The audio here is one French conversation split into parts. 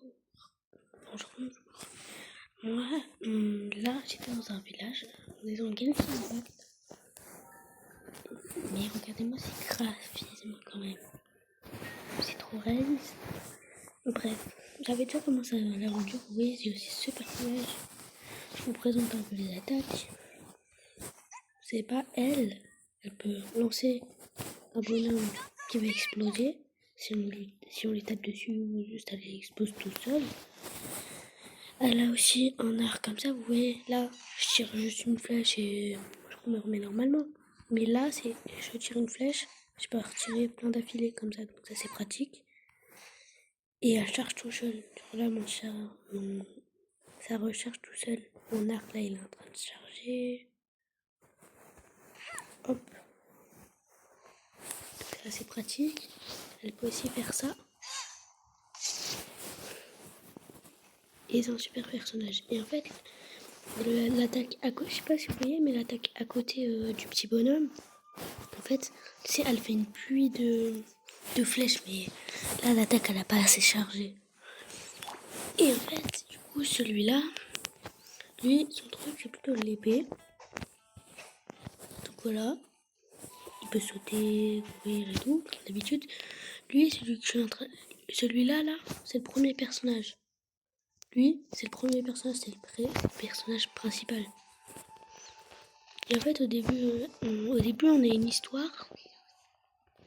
Bonjour. Moi, là, j'étais dans un village, on est dans le Genshin Impact. Mais regardez-moi ces graphismes quand même. C'est trop réaliste. Bref, j'avais déjà commencé à l'aventure. Oui, j'ai aussi ce personnage. Je vous présente un peu les attaques. C'est pas elle. Elle peut lancer un bonhomme qui va exploser. Si on lui tape dessus ou juste elle explose tout seul. Elle a aussi un arc comme ça, vous voyez, là, je tire juste une flèche et je me remets normalement. Mais là, je tire une flèche, je peux retirer plein d'affilés comme ça, donc ça c'est pratique. Et elle charge tout seul. Genre là, ça recharge tout seul. Mon arc là, il est en train de charger. Hop. Ça c'est pratique. Elle peut aussi faire ça. Et c'est un super personnage. Et en fait, l'attaque à côté, je sais pas si vous voyez, mais l'attaque à côté du petit bonhomme, en fait, tu sais, elle fait une pluie de flèches, mais là, l'attaque, elle a pas assez chargé. Et en fait, du coup, celui-là, lui, son truc, c'est plutôt l'épée. Donc voilà, il peut sauter, courir et tout, comme d'habitude. Lui, celui que je suis en train... Celui-là, là, c'est le premier personnage. Lui, c'est le premier personnage, c'est le personnage principal. Et en fait, au début, on a une histoire.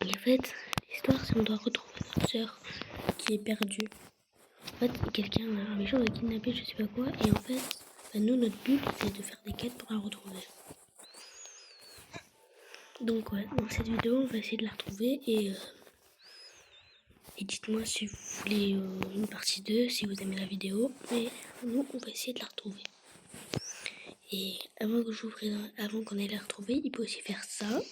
Et en fait, l'histoire, c'est qu'on doit retrouver notre sœur qui est perdue. En fait, un méchant l'a kidnappé, je sais pas quoi. Et en fait, nous, notre but, c'est de faire des quêtes pour la retrouver. Donc ouais, dans cette vidéo, on va essayer de la retrouver. Et dites-moi si vous voulez une partie 2, si vous aimez la vidéo. Mais nous, on va essayer de la retrouver. Et avant qu'on aille la retrouver, il peut aussi faire ça.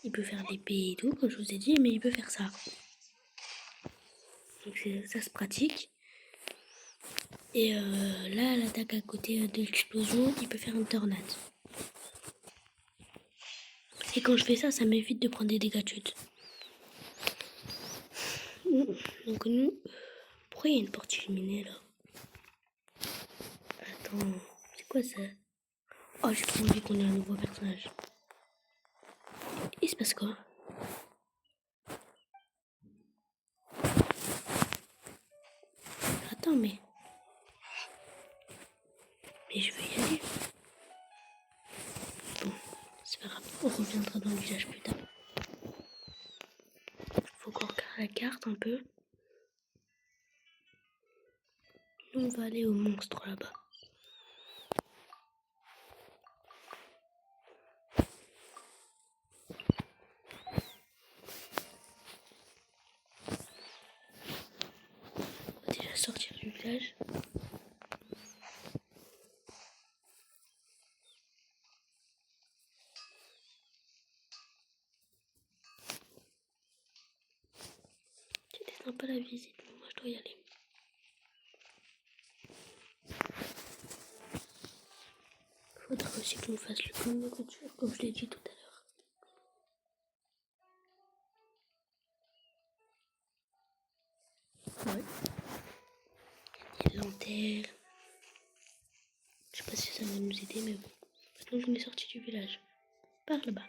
Il peut faire l'épée et tout, comme je vous ai dit, mais il peut faire ça. Donc ça se pratique. Et là, l'attaque à côté de l'explosion, il peut faire une tornade. Et quand je fais ça, ça m'évite de prendre des dégâts de chute. Donc nous... Pourquoi il y a une porte illuminée là? Attends, c'est quoi ça? Oh, j'ai trop envie qu'on ait un nouveau personnage. Il se passe quoi? Attends, mais je veux y aller. Bon, c'est pas grave, on reviendra dans le village plus tard. Faut qu'on regarde la carte un peu. Nous, on va aller au monstre là-bas. On va déjà sortir du village. C'était sympa la visite, mais moi je dois y aller. Faudra aussi qu'on fasse le plan de couture, comme je l'ai dit tout à l'heure. Ouais. Il y a l'antenne. Je sais pas si ça va nous aider, mais bon. Maintenant qu'on est sorti du village. Par là-bas.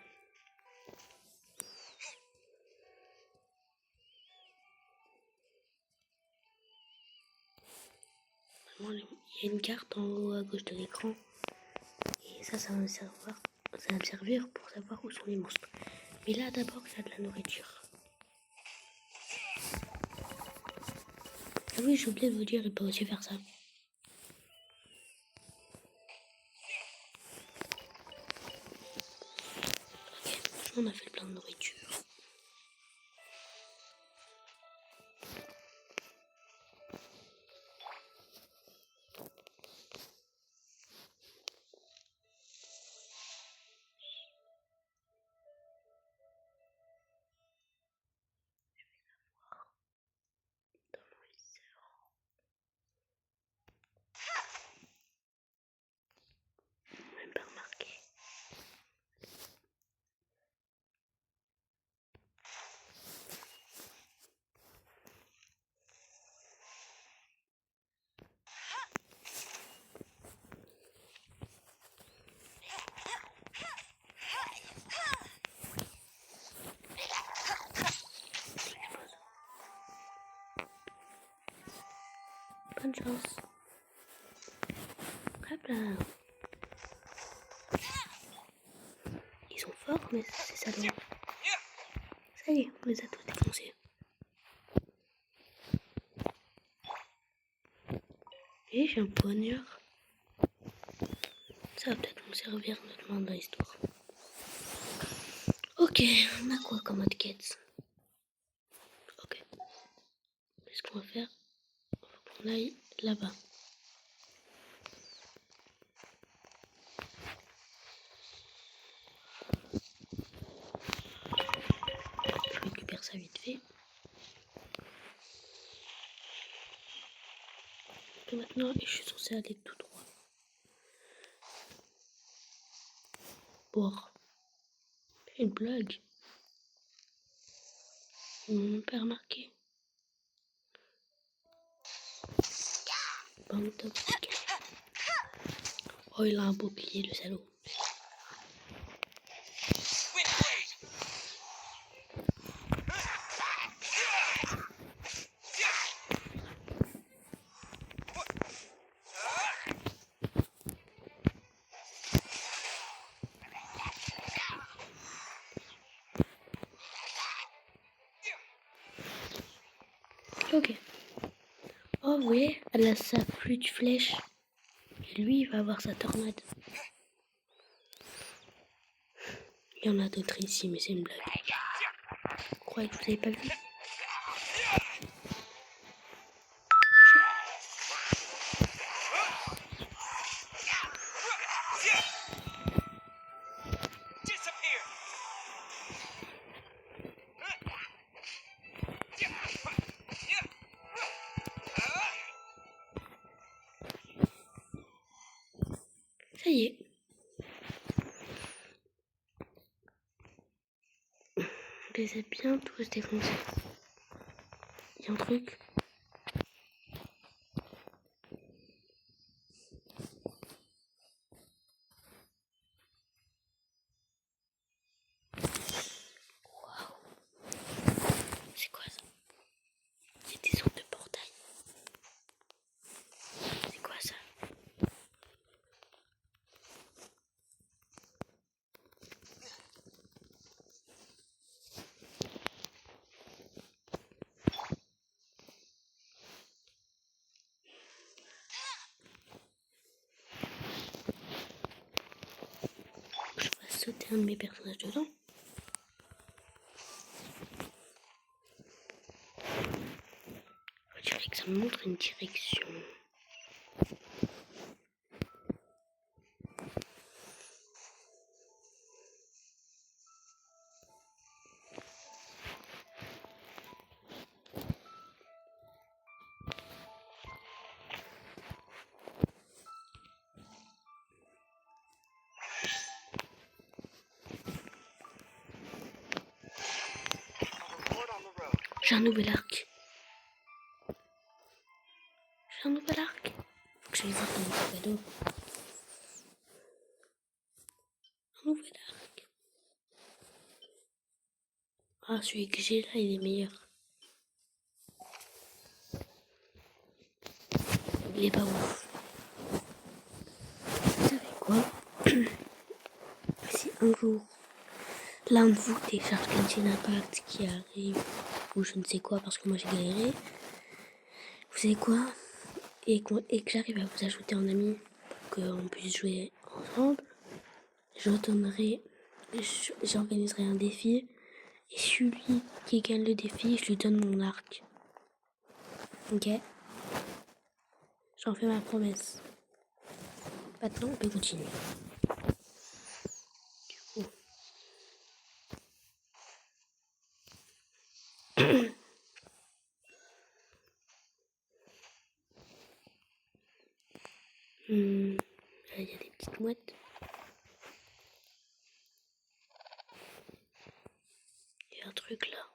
Il y a une carte en haut à gauche de l'écran. Et ça va me servir pour savoir où sont les monstres. Mais là, d'abord, il y a de la nourriture. Ah oui, j'ai oublié de vous dire, il peut aussi faire ça. Ok, on a fait le plein de nourriture. Même pas remarqué. bonne chance. Hop là. Ils sont forts, mais c'est salauds. Ça y est, on les a tous défoncés. Et j'ai un poignard. Ça va peut-être nous servir notamment dans l'histoire. Ok, on a quoi comme autre quête? Ok. Qu'est-ce qu'on va faire? Il faut qu'on aille là-bas. Je récupère ça vite fait. Et maintenant, je suis censé aller tout droit. Boire. C'est une blague. Ils m'ont même pas remarqué. Bande de bouquets. Oh, il a un bouclier, le salaud. Ok. Oh oui, elle a sa flûte flèche. Et lui, il va avoir sa tornade. Il y en a d'autres ici, mais c'est une blague. Vous croyez que vous n'avez pas vu? Ça y est. On les a bien tous défoncés. Il y a un truc. C'est quoi ça? C'est des sortes de portails. C'est quoi ça? Je vais sauter un de mes personnages dedans. Je dirais que ça me montre une direction. J'ai un nouvel arc. J'ai un nouvel arc. Faut que je les voir dans mon sac à dos. Un nouvel arc. Ah, celui que j'ai là, il est meilleur. Il est pas ouf. Vous savez quoi? Si un jour, l'un de vous télécharge Genshin Impact qui arrive, ou je ne sais quoi, parce que moi j'ai galéré, vous savez quoi? Et que j'arrive à vous ajouter en ami pour qu'on puisse jouer ensemble, j'organiserai un défi. Et celui qui gagne le défi, je lui donne mon arc. Ok? J'en fais ma promesse. Maintenant, on peut continuer. Du coup. Là, il y a des petites mouettes. Il y a un truc là.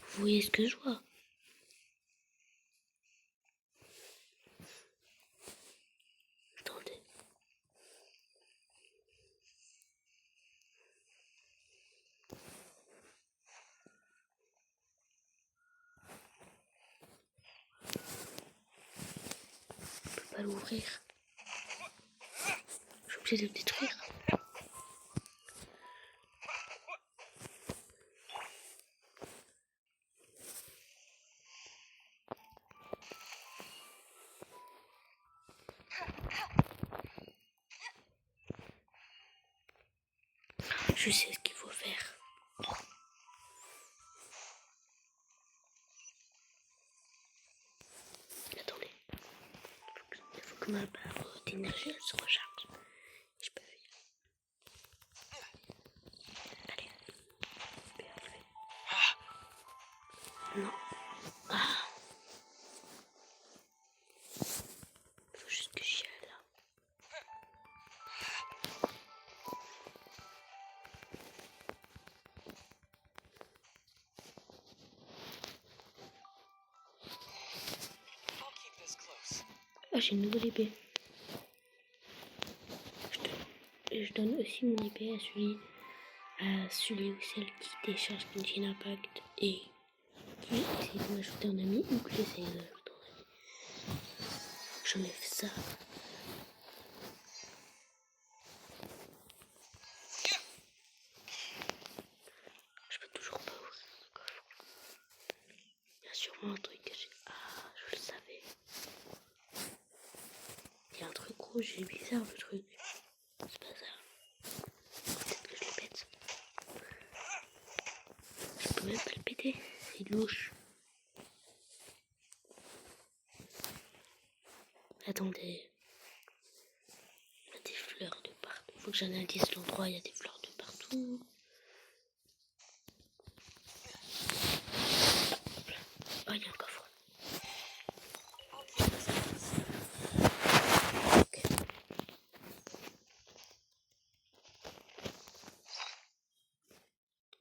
Vous voyez ce que je vois? Attendez. l'ouvrir. Je suis obligée de le détruire. Je sais ce qu'il faut faire. Attendez. Il faut que ma barre d'énergie elle se recharge. Je peux faire. Allez. Non. Ah. Il faut juste que j'y aille là. Ah, j'ai une nouvelle épée. Je donne aussi mon épée à celui ou celle qui décharge Genshin Impact et qui essaie de m'ajouter en ami ou que j'essaie de l'ajouter en ami. J'enlève ça. Je peux toujours pas ouvrir ce coffre. Il y a sûrement un truc que j'ai. Ah, je le savais. Il y a un truc rouge, c'est bizarre le truc. C'est pas ça. Peut-être que je le pète. Je peux même pas le péter. C'est louche. Attendez. Il y a des fleurs de partout. Faut que j'analyse l'endroit. Il y a des fleurs de partout. Oh, il y a un coffre. Ok.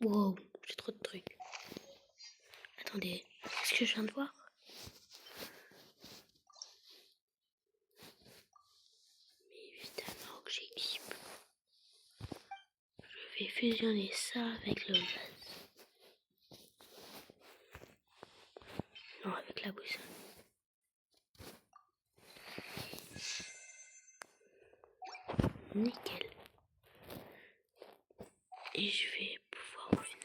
Wow, j'ai trop de trucs. Attendez, qu'est-ce que je viens de voir? Mais évidemment que j'équipe. Je vais fusionner ça avec le vase. Non, avec la boussole. Nickel. Et je vais pouvoir au final.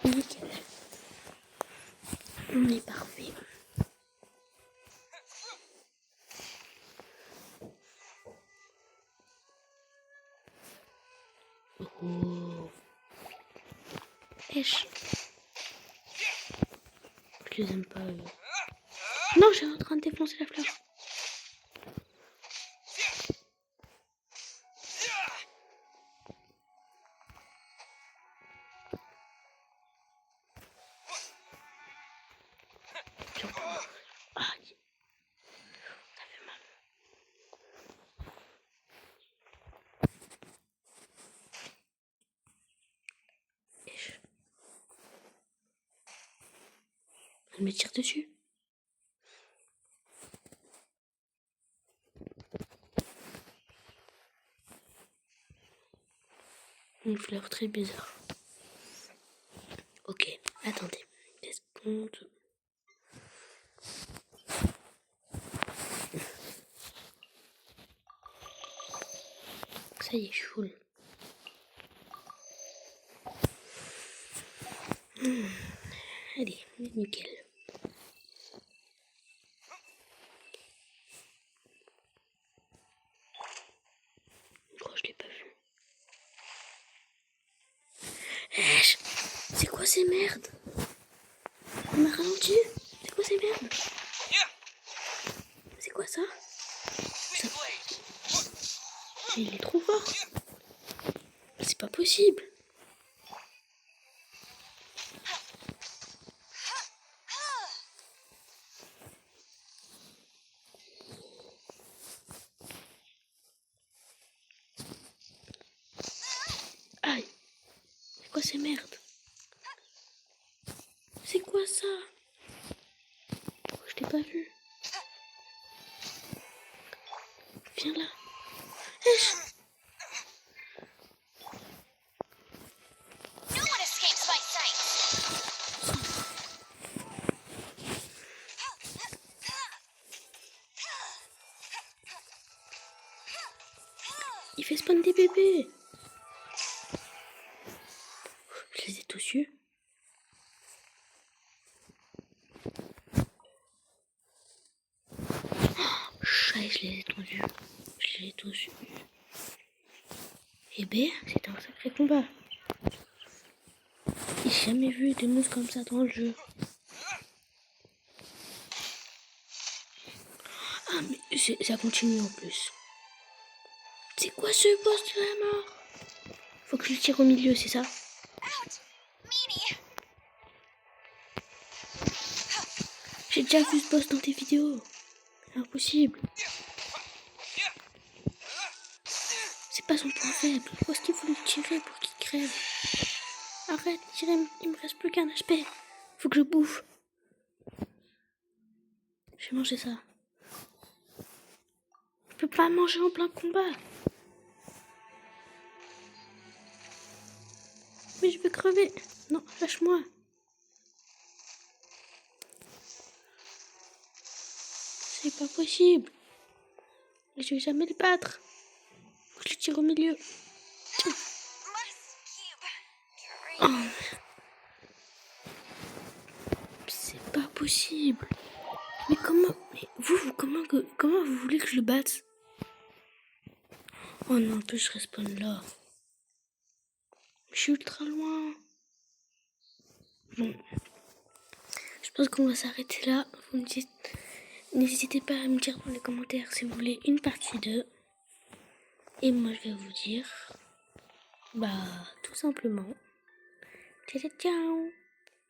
Nickel. On est parfait. Oh. Pêche. Je les aime pas. Non, j'ai en train de défoncer la fleur. Aïe. Ça fait mal. Pêche. Elle me tire dessus. Une fleur très bizarre. Ok, attendez. Est-ce qu'on... Ça y est, je suis full. Allez, nickel. Oh, je l'ai pas vu. C'est quoi ces merdes? Il m'a ralenti. C'est quoi ces merdes? C'est quoi ça? Il est trop fort. C'est pas possible. Aïe. C'est quoi ces merdes? C'est quoi ça? t'ai pas vu. Viens là. No one escapes my sight. Il fait spawn des bébés. Je les ai tous eus. Chais, je les ai tous eus. Je les ai tous eus. Eh ben, c'était un sacré combat. J'ai jamais vu des monstres comme ça dans le jeu. Ah, mais ça continue en plus. C'est quoi ce boss de la mort? Faut que je le tire au milieu, c'est ça? Out! Meanie! J'ai déjà vu ce boss dans tes vidéos. Impossible. C'est pas son point faible. Où est-ce qu'il faut le tirer pour qu'il crève? Arrête, tirer, il me reste plus qu'un HP. Faut que je bouffe. Je vais manger ça. Je peux pas manger en plein combat. Mais je vais crever. Non, lâche-moi. C'est pas possible. Je vais jamais le battre. Faut que je le tire au milieu. Tiens. Cube. Oh. C'est pas possible. Mais comment... Mais comment vous voulez que je le batte? Oh non, en plus je respawn là. Je suis ultra loin. Bon. Je pense qu'on va s'arrêter là. Vous me dites... N'hésitez pas à me dire dans les commentaires si vous voulez une partie 2. Et moi je vais vous dire... Bah, tout simplement... Ciao, ciao, ciao.